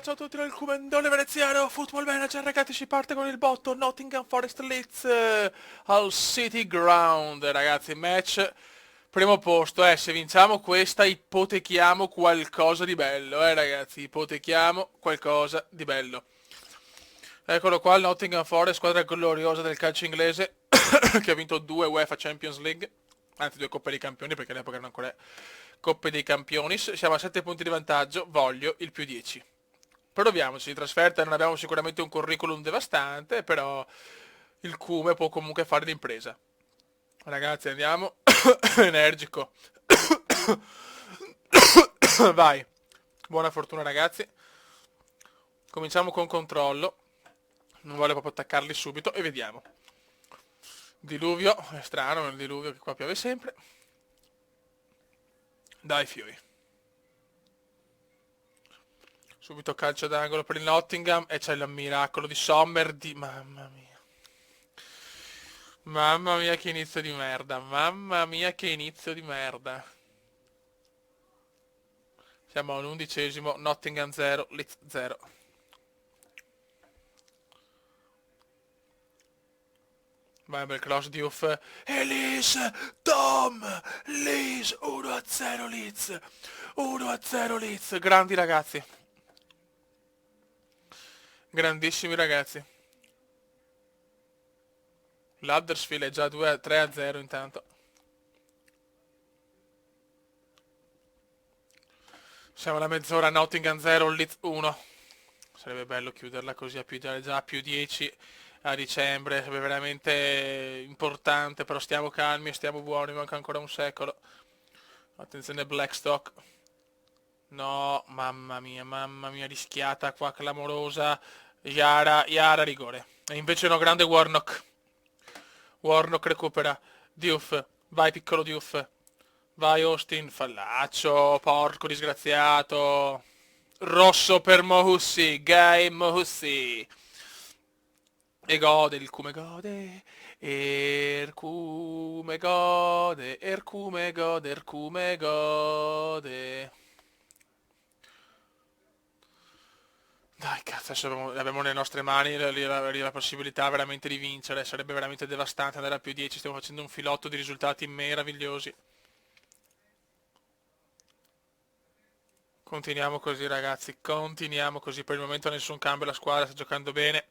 ciao a tutti dal Comandone Veneziano Football Manager, ragazzi, si parte con il botto Nottingham Forest Leeds al City Ground, ragazzi, match primo posto, se vinciamo questa ipotechiamo qualcosa di bello, ragazzi, ipotechiamo qualcosa di bello. Eccolo qua il Nottingham Forest, squadra gloriosa del calcio inglese, che ha vinto 2 UEFA Champions League, anzi 2 Coppe dei Campioni, perché all'epoca erano ancora Coppe dei Campioni. Siamo a 7 punti di vantaggio, voglio il più 10. Proviamoci, in trasferta non abbiamo sicuramente un curriculum devastante, però il Cume può comunque fare l'impresa. Ragazzi, andiamo, energico. Vai, buona fortuna ragazzi. Cominciamo con controllo, non voglio proprio attaccarli subito e vediamo. Diluvio, è strano il diluvio che qua piove sempre. Dai fiori. Subito calcio d'angolo per il Nottingham e c'è il miracolo di Sommer di... Mamma mia. Mamma mia che inizio di merda. Mamma mia che inizio di merda. Siamo a un 11esimo, Nottingham 0, Leeds 0. Vai un bel cross di Uff. E Leeds, Tom, Leeds, 1-0 Leeds. 1-0 Leeds, grandi ragazzi. Grandissimi ragazzi. L'Huddersfield è già 3-0 intanto. Siamo alla mezz'ora, Nottingham 0, Leeds 1. Sarebbe bello chiuderla così, già a più 10 a dicembre, sarebbe veramente importante, però stiamo calmi, stiamo buoni, manca ancora un secolo. Attenzione Blackstock. No, mamma mia, rischiata qua, clamorosa. Yara, rigore. E invece no, grande Warnock. Warnock recupera. Diouf, vai piccolo Diouf. Vai Austin, fallaccio, porco disgraziato. Rosso per Mohussi, Guy Mohussi. E gode, il Cume gode. Ercume gode, Ercume gode, Ercume gode. Dai cazzo, adesso abbiamo nelle nostre mani la possibilità veramente di vincere, sarebbe veramente devastante andare a più 10, stiamo facendo un filotto di risultati meravigliosi. Continuiamo così ragazzi, continuiamo così, per il momento nessun cambio, la squadra sta giocando bene.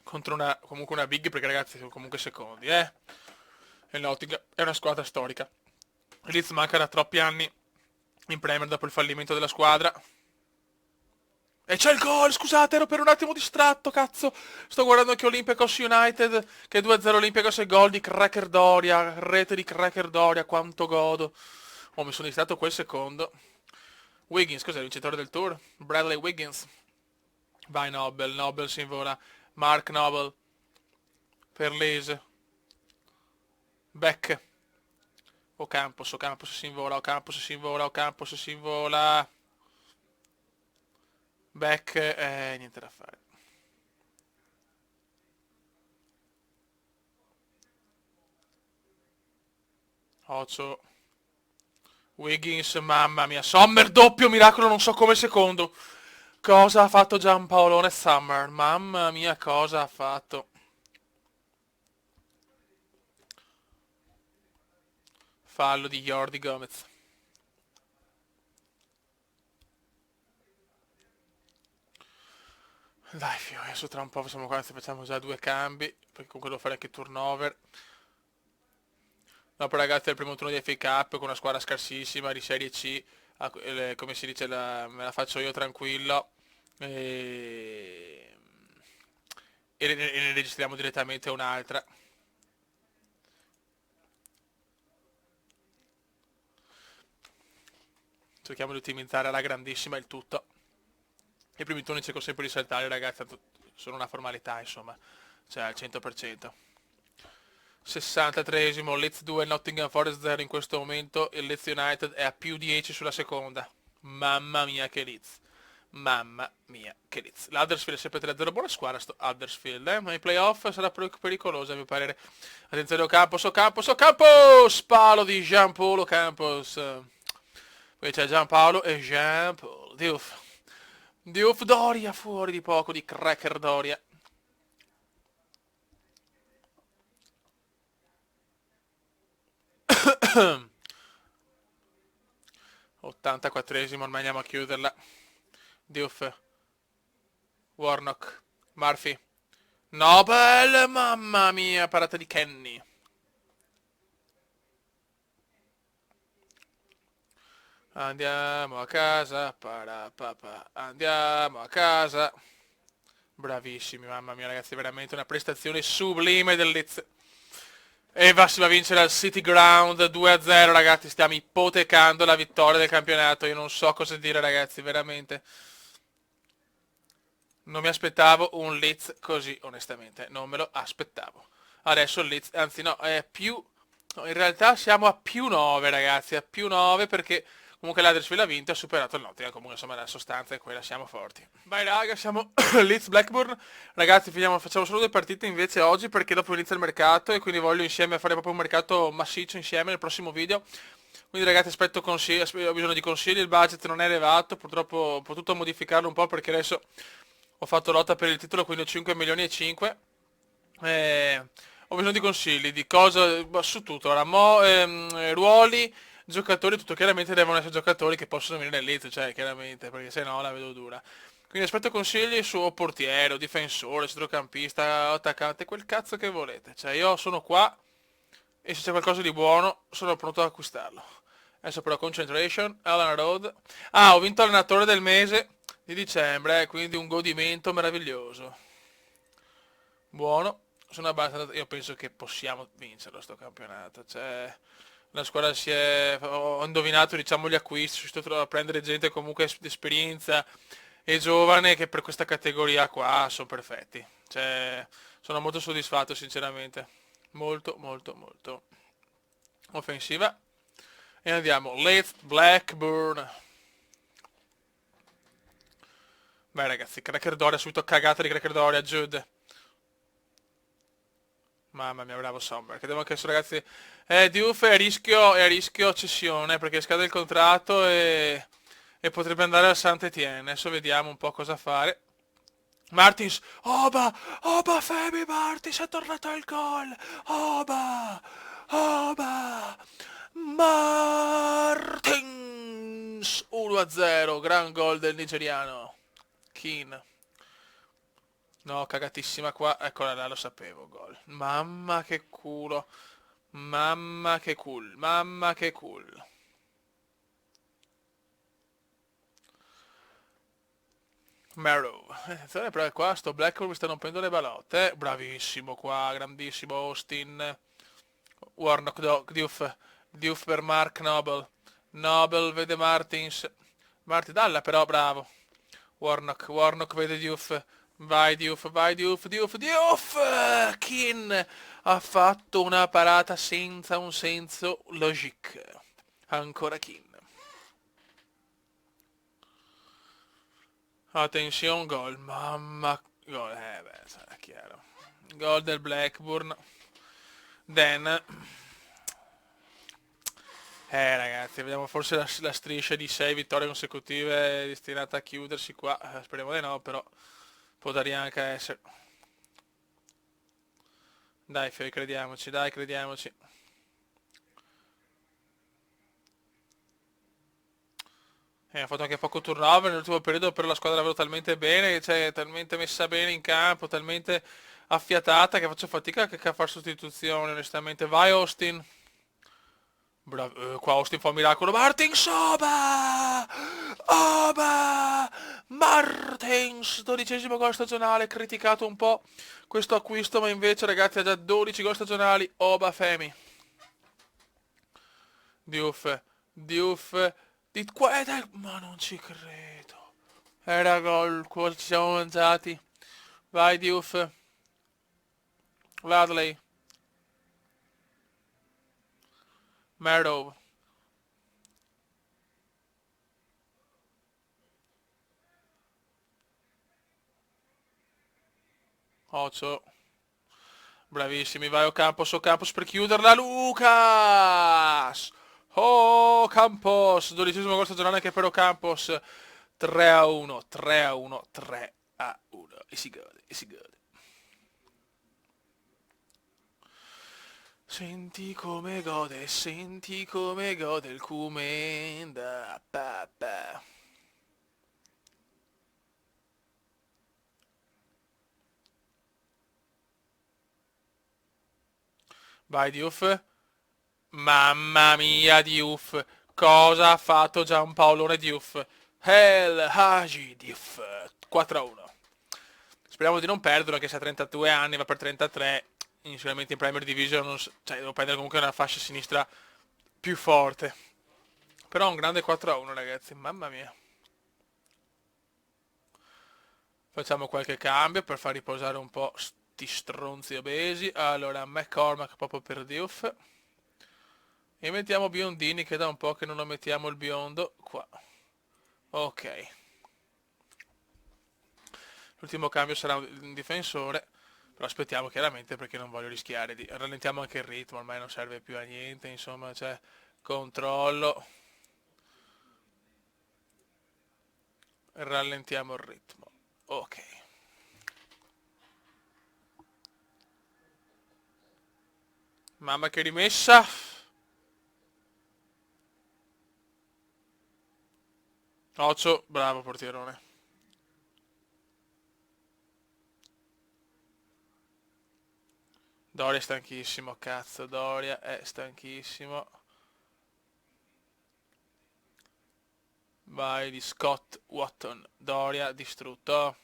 Contro comunque una big, perché ragazzi sono comunque secondi, E il Nottingham è una squadra storica. Il Leeds manca da troppi anni in Premier dopo il fallimento della squadra. E c'è il gol, scusate, ero per un attimo distratto, cazzo. Sto guardando anche Olympiacos United, che è 2-0 Olympiacos e gol di Cracker Doria, rete di Cracker Doria, quanto godo. Oh, mi sono distratto quel secondo. Wiggins, cos'è il vincitore del tour? Bradley Wiggins. Vai Nobel si invola. Mark Noble. Per Lese. Beck. Ocampos si invola, Ocampos si invola, Ocampos si invola. Beck, niente da fare. Ocio. Wiggins, mamma mia. Sommer doppio miracolo, non so come secondo. Cosa ha fatto Giampaolone Summer? Mamma mia, cosa ha fatto? Fallo di Jordi Gomez. Dai, fio, adesso tra un po' facciamo qua, facciamo già 2 cambi, perché comunque devo fare anche turnover. Dopo ragazzi è il primo turno di FA Cup con una squadra scarsissima di Serie C, come si dice, me la faccio io tranquillo. E, ne registriamo direttamente un'altra. Cerchiamo di ottimizzare alla grandissima il tutto. I primi turni cerco sempre di saltare ragazzi, tanto sono una formalità insomma, cioè al 100%. 63esimo, Leeds 2, Nottingham Forest 0 in questo momento, il Leeds United è a più 10 sulla seconda. Mamma mia che Leeds. Mamma mia che Leeds. L'Huddersfield è sempre 3-0, buona squadra sto Huddersfield, ma i playoff sarà pericolosa a mio parere. Attenzione Ocampos, Ocampos, Ocampos! Palo di Jean-Paul Ocampos. Poi c'è Giampaolo e Jean-Paul. Diouf. Diouf Doria fuori di poco di Cracker Doria. 84esimo, ormai andiamo a chiuderla. Diouf, Warnock, Murphy, Nobel, mamma mia, parata di Kenny. Andiamo a casa, parapapa, andiamo a casa. Bravissimi, mamma mia ragazzi, veramente una prestazione sublime del Leeds. E si va a vincere al City Ground 2-0 ragazzi, stiamo ipotecando la vittoria del campionato, io non so cosa dire ragazzi, veramente. Non mi aspettavo un Leeds così, onestamente, non me lo aspettavo. Adesso il Leeds, anzi no, è più... no, in realtà siamo a più 9 ragazzi, a più 9 perché comunque l'Huddersfield ha vinto e ha superato il Nottingham, comunque insomma la sostanza è quella, siamo forti. Vai raga, siamo Leeds Blackburn, ragazzi facciamo solo 2 partite invece oggi perché dopo inizia il mercato e quindi voglio insieme fare proprio un mercato massiccio insieme nel prossimo video. Quindi ragazzi aspetto consigli, ho bisogno di consigli, il budget non è elevato, purtroppo ho potuto modificarlo un po' perché adesso ho fatto lotta per il titolo, quindi ho 5 milioni e 5. Ho bisogno di consigli, di cosa, su tutto. Ora, ruoli, giocatori, tutto chiaramente devono essere giocatori che possono venire nell'Leeds, cioè chiaramente, perché se no la vedo dura. Quindi aspetto consigli su portiere, difensore, centrocampista, attaccante, quel cazzo che volete. Cioè io sono qua e se c'è qualcosa di buono sono pronto ad acquistarlo. Adesso però concentration, Alan Road. Ah, ho vinto allenatore del mese di dicembre, quindi un godimento meraviglioso. Buono, sono abbastanza... Io penso che possiamo vincerlo sto campionato. Cioè, la squadra si è... Ho indovinato, diciamo, gli acquisti, sono stato a prendere gente comunque di esperienza e giovane che per questa categoria qua sono perfetti. Cioè, sono molto soddisfatto sinceramente. Molto, molto, molto. Offensiva. E andiamo, Leeds Blackburn. Beh ragazzi, Cracker Doria, subito cagata di Cracker Doria, Jude. Mamma mia, bravo Sommer. Che devo anche adesso ragazzi... Diouf è a rischio cessione perché scade il contratto e potrebbe andare al Saint-Étienne. Adesso vediamo un po' cosa fare. Martins, Oba, Oba Femi Martins, è tornato il gol. Oba, Oba, Martins, 1-0, gran gol del nigeriano. Keane. No, cagatissima qua. Eccola là, lo sapevo, gol. Mamma che culo. Mamma che cool. Mamma che cool. Marrow. Attenzione però qua sto Blackburn mi sta rompendo le balotte. Bravissimo qua, grandissimo Austin. Warnock, Diouf. Diouf per Mark Noble. Noble vede Martins. Martin Dalla però, bravo. Warnock vede Diouf. Vai Diouf, vai Diouf, Diouf, Diouf! Keane ha fatto una parata senza un senso logique. Ancora Keane. Attenzione, gol. Mamma... Gol, beh, è chiaro. Gol del Blackburn. Dan. Ragazzi, vediamo forse la striscia di 6 vittorie consecutive è destinata a chiudersi qua. Speriamo di no, però può dare anche essere. Dai, Fio, crediamoci, dai, crediamoci. Ha fatto anche poco turnover nell'ultimo periodo, però la squadra la vedo talmente bene, cioè talmente messa bene in campo, talmente affiatata che faccio fatica anche a fare sostituzioni, onestamente. Vai Austin. Bravo, qua Austin fa un miracolo. Martins, Oba! Oba! Martins, 12esimo gol stagionale, criticato un po' questo acquisto, ma invece ragazzi ha già 12 gol stagionali. Oba Femi. Diouf, Diouf, di qua, ma non ci credo. Era gol, cosa ci siamo mangiati. Vai Diouf. Ladley. Marrow. Ocio. Bravissimi, vai O Campos per chiuderla. Lucas! Oh, Campos! 12esimo gol stagionale anche per Ocampos. 3-1, 3-1, 3-1. Easy good, easy good. Senti come gode il Kumenda, papà. Vai Diouf. Mamma mia Diouf. Cosa ha fatto Giampaolone Diouf? El Haji Diouf. 4-1. Speriamo di non perderlo, che se ha 32 anni, va per 33. Sicuramente in Premier Division, cioè devo prendere comunque una fascia sinistra più forte. Però un grande 4-1 ragazzi, mamma mia. Facciamo qualche cambio per far riposare un po' sti stronzi obesi. Allora, McCormack proprio per Diouf. E mettiamo Biondini, che da un po' che non lo mettiamo il biondo. Qua. Ok. L'ultimo cambio sarà un difensore. Però aspettiamo chiaramente, perché non voglio rischiare di... Rallentiamo anche il ritmo, ormai non serve più a niente, insomma, cioè... Controllo. Rallentiamo il ritmo. Ok. Mamma che rimessa. Occhio, bravo portierone. Doria è stanchissimo, cazzo, Doria è stanchissimo. Vai di Scott Wotton, Doria distrutto.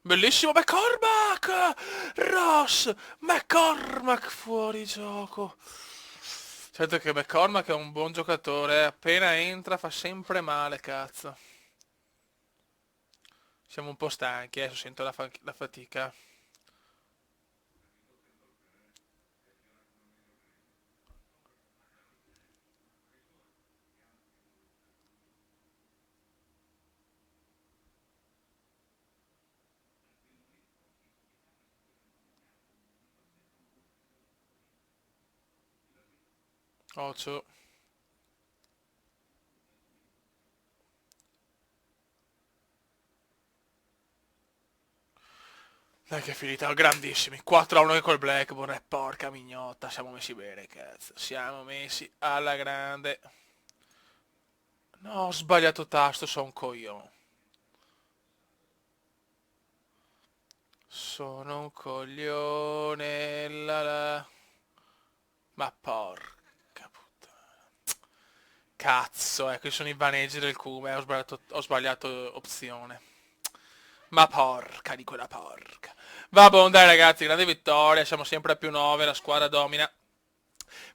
Bellissimo McCormack! Ross! McCormack fuori gioco. Certo che McCormack è un buon giocatore, appena entra fa sempre male, cazzo. Siamo un po' stanchi, adesso sento la fatica. Occhio. Dai che finita, grandissimi. 4-1 col Blackburn, e porca mignotta, siamo messi bene, cazzo. Siamo messi alla grande. No, ho sbagliato tasto, sono un coglione. Sono un coglione, la la. Ma porca puttana. Cazzo, qui sono i vaneggi del Cume, ho sbagliato opzione. Ma porca di quella porca. Vabbè, dai ragazzi, grande vittoria, siamo sempre a più 9, la squadra domina.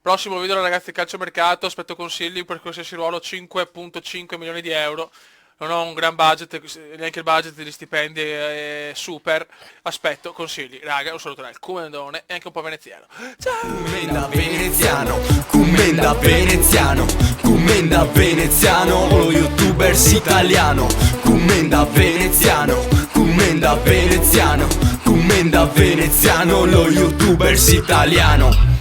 Prossimo video ragazzi, calciomercato, aspetto consigli per qualsiasi ruolo, 5.5 milioni di euro. Non ho un gran budget, neanche il budget degli stipendi è super. Aspetto consigli, raga, un saluto dal Comendone e anche un po' veneziano. Ciao! Commenda veneziano, commenda veneziano, commenda veneziano, lo youtubers italiano. Commenda veneziano, commenda veneziano, commenda veneziano, lo youtubers italiano.